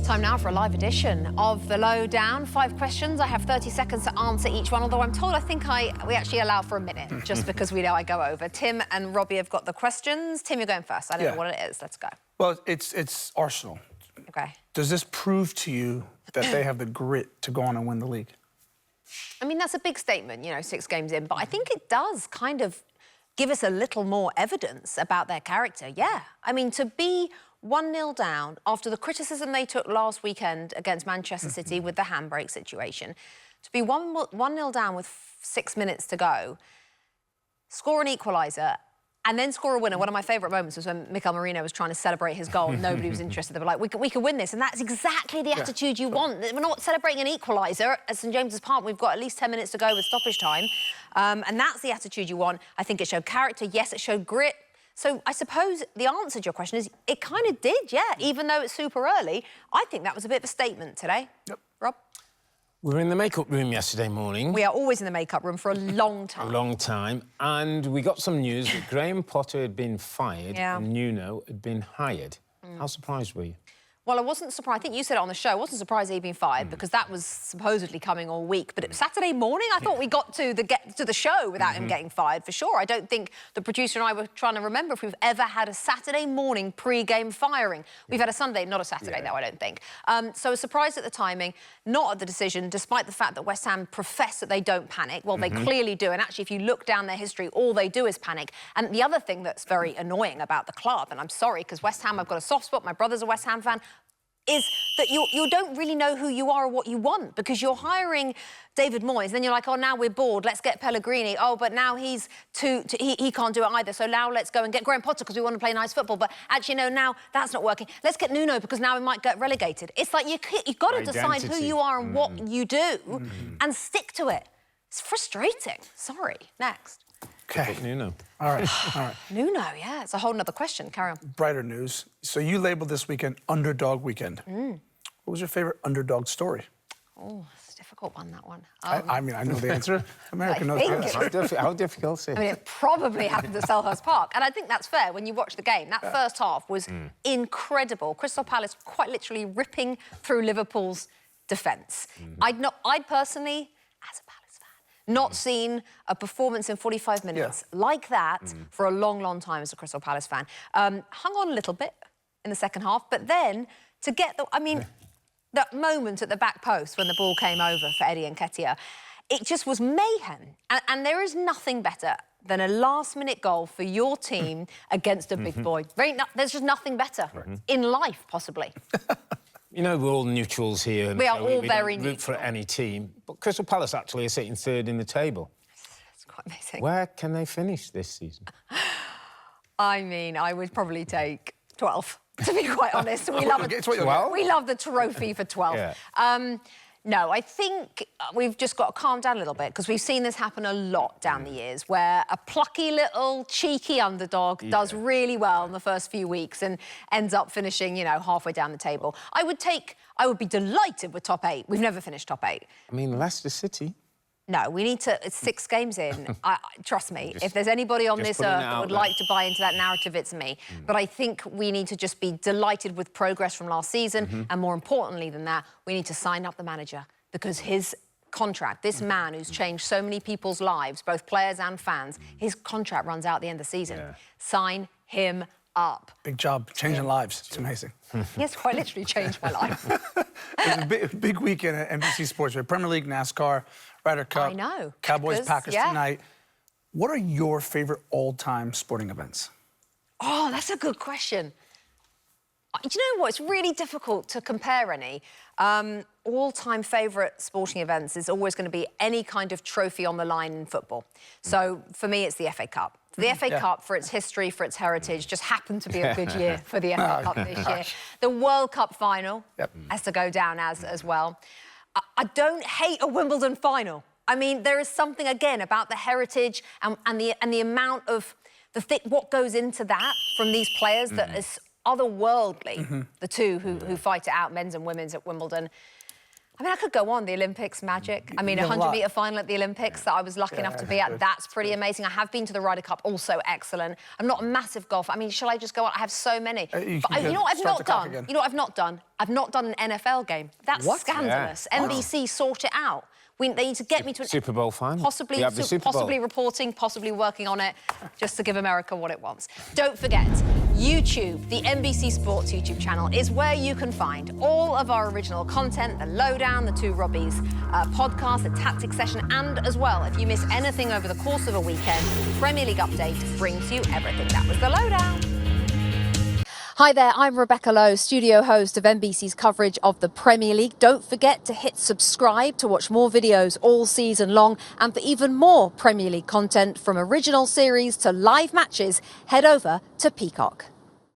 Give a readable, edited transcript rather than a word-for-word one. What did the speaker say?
Time now for a live edition of The Lowdown. 5 questions. I have 30 seconds to answer each one, although I'm told we actually allow for a minute, just because we know I go over. Tim and Robbie have got the questions. Tim, you're going first. I don't know what it is. Let's go. Well, it's Arsenal. OK. Does this prove to you that they have the grit to go on and win the league? I mean, that's a big statement, you know, 6 games in, but I think it does kind of give us a little more evidence about their character, yeah. I mean, to be 1-0 down after the criticism they took last weekend against Manchester City with the handbrake situation, to be 1-0 down with 6 minutes to go, score an equaliser, and then score a winner. One of my favourite moments was when Mikel Merino was trying to celebrate his goal and nobody was interested. They were like, we can win this. And that's exactly the attitude you want. We're not celebrating an equaliser at St James's Park. We've got at least 10 minutes to go with stoppage time. And that's the attitude you want. I think it showed character. Yes, it showed grit. So I suppose the answer to your question is it kind of did, yeah. Even though it's super early, I think that was a bit of a statement today. Yep. Rob? We were in the makeup room yesterday morning. We are always in the makeup room for a long time. A long time. And we got some news that Graham Potter had been fired and Nuno had been hired. How surprised were you? Well, I wasn't surprised. I think you said it on the show. I wasn't surprised he'd been fired because that was supposedly coming all week. But it was Saturday morning. I thought we got to the show without him getting fired, for sure. I don't think the producer and I were trying to remember if we've ever had a Saturday morning pre-game firing. We've had a Sunday, not a Saturday, though, I don't think. So I was surprised at the timing, not at the decision, despite the fact that West Ham profess that they don't panic. Well, they clearly do. And actually, if you look down their history, all they do is panic. And the other thing that's very annoying about the club, and I'm sorry, because West Ham, I've got a soft spot, my brother's a West Ham fan, is that you don't really know who you are or what you want, because you're hiring David Moyes, then you're like, oh, now we're bored, let's get Pellegrini. Oh, but now he can't do it either, so now let's go and get Graham Potter because we want to play nice football. But actually, no, now that's not working. Let's get Nuno because now we might get relegated. It's like you've got to decide who you are and what you do and stick to it. It's frustrating. Sorry. Next. OK. Nuno. All right. Nuno, yeah, it's a whole nother question. Carry on. Brighter news. So you labelled this weekend Underdog Weekend. What was your favourite underdog story? Oh, it's a difficult one, that one. I mean, I know the answer. America knows the answer. How difficult is it? I mean, it probably happened at Selhurst Park. And I think that's fair when you watch the game. That first half was incredible. Crystal Palace quite literally ripping through Liverpool's defence. I'd personally, as a Palace fan, not seen a performance in 45 minutes like that for a long, long time as a Crystal Palace fan. Hung on a little bit in the second half, but then to get the... I mean, that moment at the back post when the ball came over for Eddie Nketiah, it just was mayhem. And there is nothing better than a last-minute goal for your team against a big boy. There's just nothing better in life, possibly. You know, we're all neutrals here. We are all very neutral. Root for any team. But Crystal Palace actually are sitting third in the table. That's quite amazing. Where can they finish this season? I mean, I would probably take 12, to be quite honest. We love the trophy for 12. Yeah. No, I think we've just got to calm down a little bit, because we've seen this happen a lot down the years, where a plucky little cheeky underdog does really well in the first few weeks and ends up finishing, you know, halfway down the table. I would be delighted with top 8. We've never finished top 8. I mean, Leicester City. No, we need to... It's 6 games in. Trust me, if there's anybody on this earth that would like to buy into that narrative, it's me. But I think we need to just be delighted with progress from last season. And more importantly than that, we need to sign up the manager, because his contract, this man who's changed so many people's lives, both players and fans, his contract runs out at the end of the season. Sign him up. Big job, changing lives. It's amazing. Yes, quite literally changed my life. It's a big weekend at NBC Sports Group. Premier League, NASCAR, Ryder Cup. I know. Cowboys, Packers tonight. What are your favourite all-time sporting events? Oh, that's a good question. Do you know what? It's really difficult to compare any. All-time favourite sporting events is always going to be any kind of trophy on the line in football. So, for me, it's the FA Cup. The FA Cup, for its history, for its heritage, just happened to be a good year for the FA Cup this year. The World Cup final has to go down as well. I don't hate a Wimbledon final. I mean, there is something, again, about the heritage and the amount of... what goes into that from these players that is otherworldly, the two who fight it out, men's and women's at Wimbledon. I mean, I could go on, the Olympics magic. I mean, a You have a 100-metre lot. final at the Olympics that I was lucky enough to be at, that's pretty amazing. I have been to the Ryder Cup, also excellent. I'm not a massive golfer. I mean, shall I just go on? I have so many. You know what I've start not the clock done? again. You know what I've not done? I've not done an NFL game. That's scandalous. Yeah. NBC, sort it out. They need to get me to an Super Bowl final. Possibly, We have the Super Bowl. possibly reporting, possibly working on it, just to give America what it wants. Don't forget, YouTube, the NBC Sports YouTube channel, is where you can find all of our original content, the Lowdown, the two Robbies podcast, the tactics session, and as well, if you miss anything over the course of a weekend, Premier League Update brings you everything. That was the Lowdown. Hi there, I'm Rebecca Lowe, studio host of NBC's coverage of the Premier League. Don't forget to hit subscribe to watch more videos all season long. And for even more Premier League content, from original series to live matches, head over to Peacock.